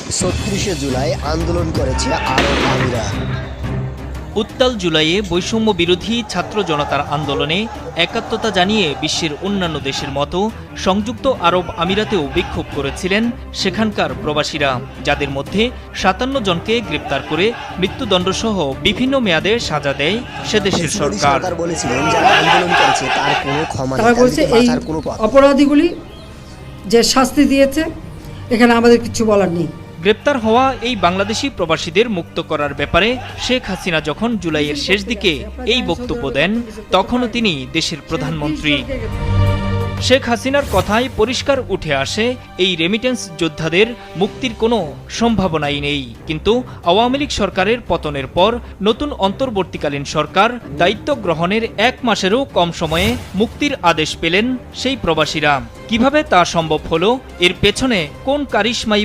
৩৬শে জুলাই আন্দোলন করেছে আরব আমিরাত। উত্তাল জুলাইয়ে বৈষম্য বিরোধী ছাত্র জনতার আন্দোলনে একাত্মতা জানিয়ে বিশ্বের অন্যান্য দেশের মতো সংযুক্ত আরব আমিরাতেও বিক্ষোভ করেছিলেন সেখানকার প্রবাসীরা, যাদের মধ্যে ৫৭ জনকে গ্রেপ্তার করে মৃত্যুদণ্ডসহ বিভিন্ন মেয়াদে সাজা দেয় সেদেশের সরকার। বলেছিলেন যারা আন্দোলন করেছে তার কোনো ক্ষমা নেই, তারা বলছে এই বাঁচার কোনো পথ নেই। অপরাধীগুলি যে শাস্তি দিয়েছে এখানে আমাদের কিছু বলার নেই। গ্রেপ্তার হওয়া এই বাংলাদেশি প্রবাসীদের মুক্ত করার ব্যাপারে শেখ হাসিনা যখন জুলাইয়ের শেষ দিকে এই বক্তব্য দেন, তখনও তিনি দেশের প্রধানমন্ত্রী। শেখ হাসিনার কথায় পরিষ্কার উঠে আসে এই রেমিটেন্স যোদ্ধাদের মুক্তির কোনো সম্ভাবনাই নেই। কিন্তু আওয়ামী লীগ সরকারের পতনের পর নতুন অন্তর্বর্তীকালীন সরকার দায়িত্ব গ্রহণের ১ মাসেরও কম সময়ে মুক্তির আদেশ পেলেন সেই প্রবাসীরা। কিভাবে তা সম্ভব হলো, এর পেছনে কোন কারিশমাই